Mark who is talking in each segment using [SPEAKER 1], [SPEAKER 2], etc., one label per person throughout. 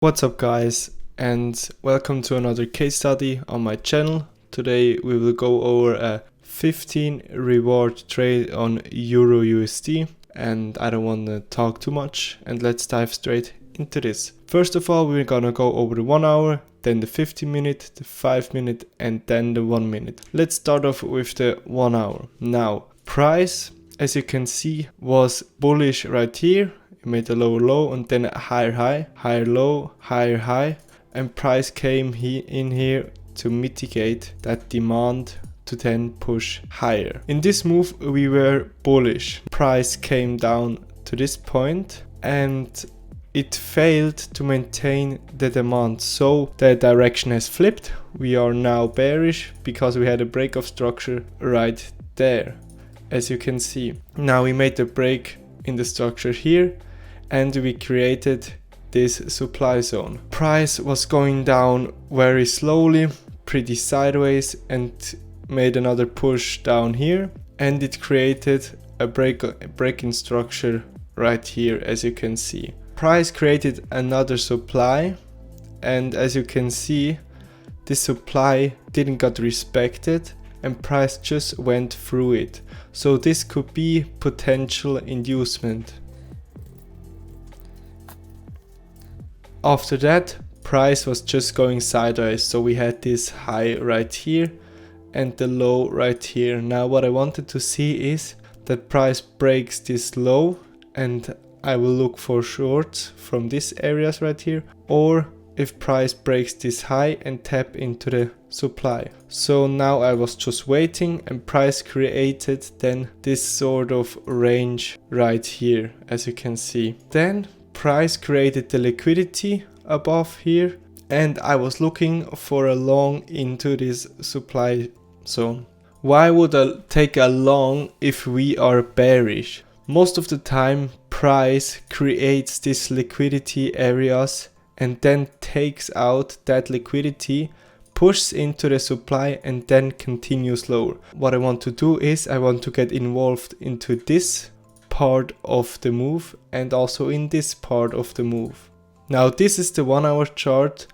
[SPEAKER 1] What's up guys, and welcome to another case study on my channel. Today we will go over a 15 reward trade on EURUSD, and I don't want to talk too much, and let's dive straight into this. First of all, we're gonna go over the 1 hour, then the 15 minute, the 5 minute, and then the 1 minute. Let's start off with the 1 hour. Now, price, as you can see, was bullish right here. It made a lower low and then a higher high, higher low, higher high, and price came in here to mitigate that demand to then push higher. In this move we were bullish. Price came down to this point and it failed to maintain the demand, so the direction has flipped. We are now bearish because we had a break of structure right there, as you can see. Now we made the break in the structure here and we created this supply zone. Price was going down very slowly, pretty sideways, and made another push down here, and it created a break-in structure right here, as you can see. Price created another supply, and as you can see, this supply didn't get respected and price just went through it. So this could be potential inducement. After that, price was just going sideways, so we had this high right here and the low right here. Now what I wanted to see is that price breaks this low, and I will look for shorts from these areas right here, or if price breaks this high and tap into the supply. So now I was just waiting, and price created then this sort of range right here, as you can see. Then price created the liquidity above here, and I was looking for a long into this supply zone. Why would I take a long if we are bearish? Most of the time price creates these liquidity areas and then takes out that liquidity, pushes into the supply, and then continues lower. What I want to do is I want to get involved into this part of the move and also in this part of the move. Now this is the 1 hour chart,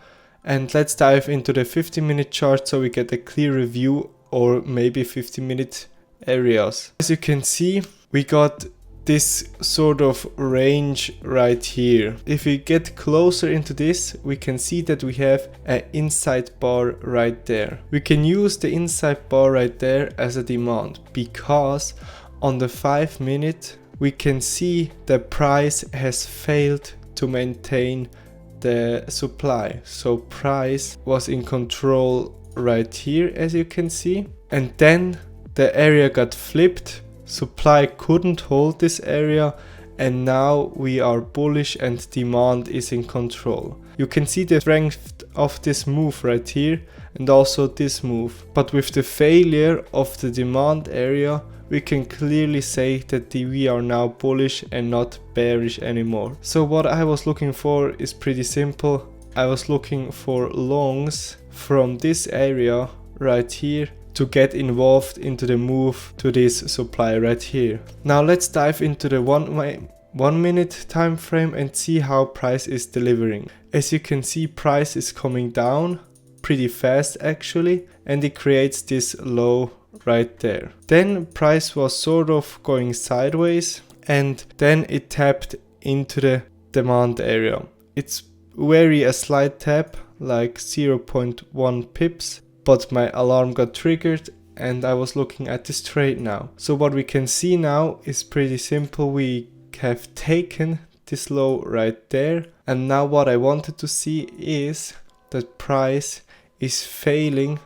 [SPEAKER 1] and let's dive into the 15-minute chart so we get a clearer view, or maybe 15-minute areas. As you can see, we got this sort of range right here. If we get closer into this, we can see that we have an inside bar right there. We can use the inside bar right there as a demand, because on the 5 minute we can see the price has failed to maintain the supply. So price was in control right here, as you can see, and then the area got flipped. Supply couldn't hold this area, and now we are bullish and demand is in control. You can see the strength of this move right here and also this move. But with the failure of the demand area, we can clearly say that we are now bullish and not bearish anymore. So what I was looking for is pretty simple. I was looking for longs from this area right here to get involved into the move to this supply right here. Now let's dive into the 1 minute time frame and see how price is delivering. As you can see, price is coming down pretty fast actually, and it creates this low right there. Then price was sort of going sideways, and then it tapped into the demand area. It's very a slight tap, like 0.1 pips, but my alarm got triggered and I was looking at this trade now. So what we can see now is pretty simple. We have taken this low right there, and now what I wanted to see is that price is failing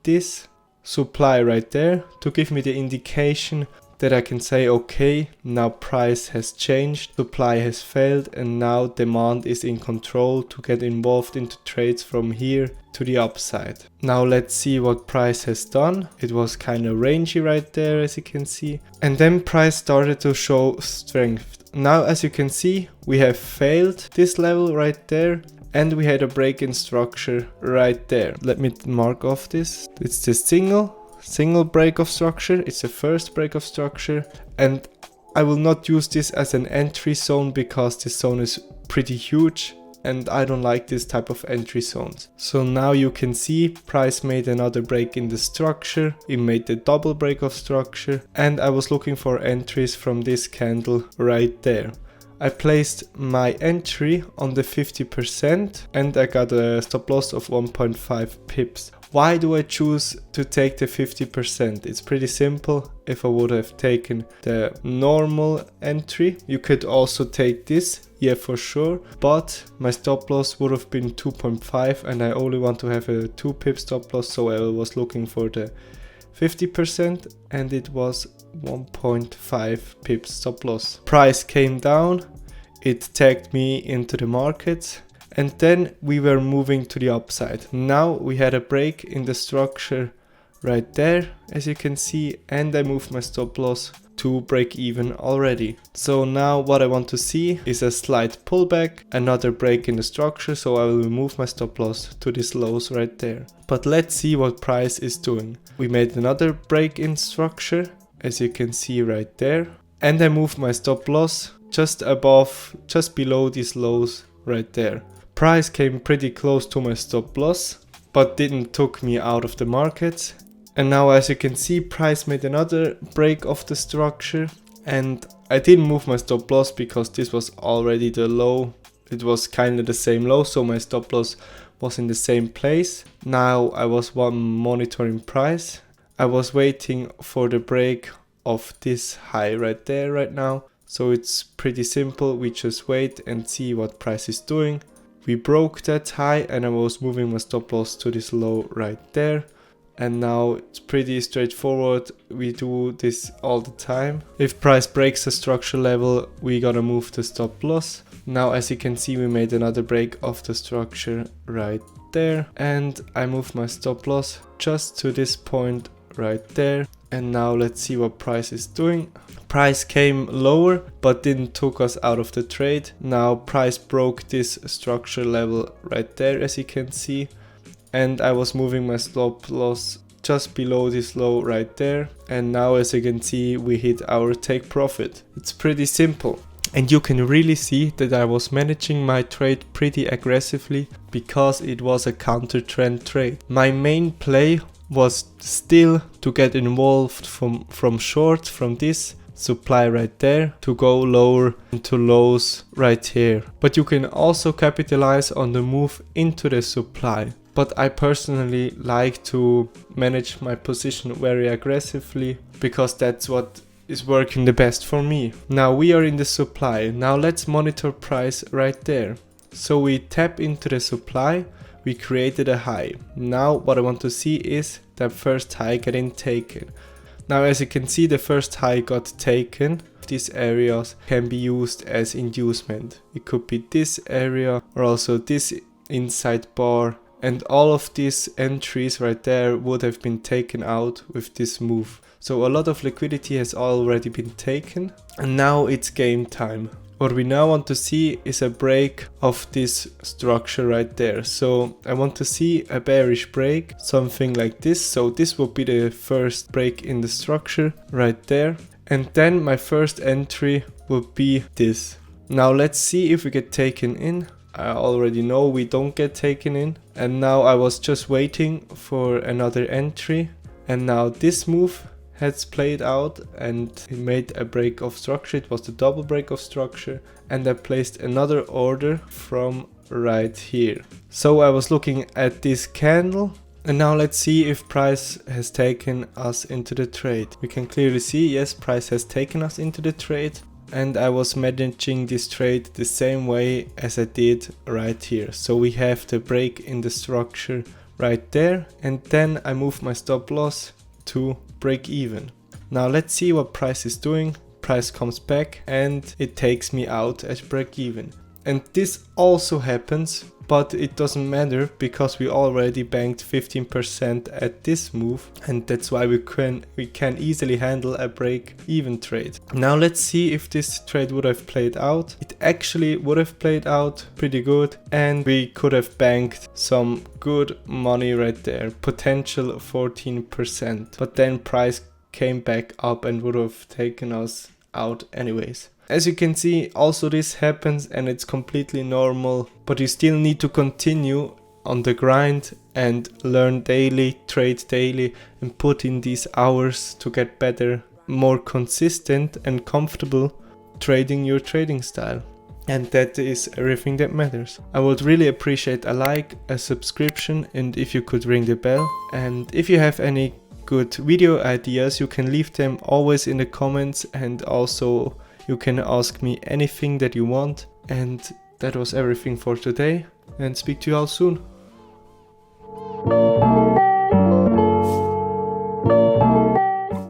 [SPEAKER 1] this supply right there to give me the indication that I can say, okay, now price has changed, supply has failed, and now demand is in control to get involved into trades from here to the upside. Now let's see what price has done. It was kind of rangy right there, as you can see, and then price started to show strength. Now as you can see, we have failed this level right there, and we had a break-in structure right there. Let me mark off this. It's the single break of structure. It's the first break of structure, and I will not use this as an entry zone because this zone is pretty huge. and I don't like this type of entry zones. So now you can see price made another break in the structure, it made the double break of structure, and I was looking for entries from this candle right there. I placed my entry on the 50% and I got a stop loss of 1.5 pips. Why do I choose to take the 50%? It's pretty simple. If I would have taken the normal entry, you could also take this, yeah, for sure, but my stop loss would have been 2.5 and I only want to have a 2 pip stop loss, so I was looking for the 50% and it was 1.5 pips stop loss. Price came down, it tagged me into the market, and then we were moving to the upside. Now we had a break in the structure right there, as you can see, and I moved my stop loss to break even already. So now what I want to see is a slight pullback, another break in the structure, so I will move my stop loss to these lows right there. But let's see what price is doing. We made another break in structure, as you can see right there, and I moved my stop loss just below these lows right there. Price came pretty close to my stop loss, but didn't took me out of the market. And now, as you can see, price made another break of the structure, and I didn't move my stop loss because this was already the low. It was kind of the same low, so my stop loss was in the same place. Now I was monitoring price. I was waiting for the break of this high right there right now. So it's pretty simple, we just wait and see what price is doing. We broke that high and I was moving my stop loss to this low right there. And now it's pretty straightforward, we do this all the time. If price breaks a structure level, we gotta move the stop loss. Now, as you can see, we made another break of the structure right there. And I moved my stop loss just to this point right there. And now let's see what price is doing. Price came lower but didn't took us out of the trade. Now price broke this structure level right there, as you can see, and I was moving my stop loss just below this low right there. And now, as you can see, we hit our take profit. It's pretty simple, and you can really see that I was managing my trade pretty aggressively because it was a counter trend trade. My main play was still to get involved from short from this supply right there to go lower into lows right here. But you can also capitalize on the move into the supply. But I personally like to manage my position very aggressively because that's what is working the best for me. Now we are in the supply. Now let's monitor price right there. So we tap into the supply. We created a high. Now what I want to see is that first high getting taken. Now, as you can see, the first high got taken. These areas can be used as inducement. It could be this area or also this inside bar, and all of these entries right there would have been taken out with this move. So a lot of liquidity has already been taken, and now it's game time. What we now want to see is a break of this structure right there. So I want to see a bearish break, something like this. So this would be the first break in the structure right there. And then my first entry would be this. Now let's see if we get taken in. I already know we don't get taken in. And now I was just waiting for another entry. And now this move has played out and it made a break of structure. It was the double break of structure, and I placed another order from right here. So I was looking at this candle, and now let's see if price has taken us into the trade. We can clearly see, yes, price has taken us into the trade, and I was managing this trade the same way as I did right here. So we have the break in the structure right there, and then I move my stop loss to break even. Now let's see what price is doing. Price comes back and it takes me out at break even. And this also happens, but it doesn't matter because we already banked 15% at this move, and that's why we can easily handle a break even trade. Now let's see if this trade would have played out. It actually would have played out pretty good, and we could have banked some good money right there, potential 14%. But then price came back up and would have taken us out anyways. As you can see, also this happens and it's completely normal, but you still need to continue on the grind and learn daily, trade daily, and put in these hours to get better, more consistent and comfortable trading your trading style. And that is everything that matters. I would really appreciate a like, a subscription, and if you could ring the bell. And if you have any good video ideas, you can leave them always in the comments, and also you can ask me anything that you want. And that was everything for today, and speak to you all soon.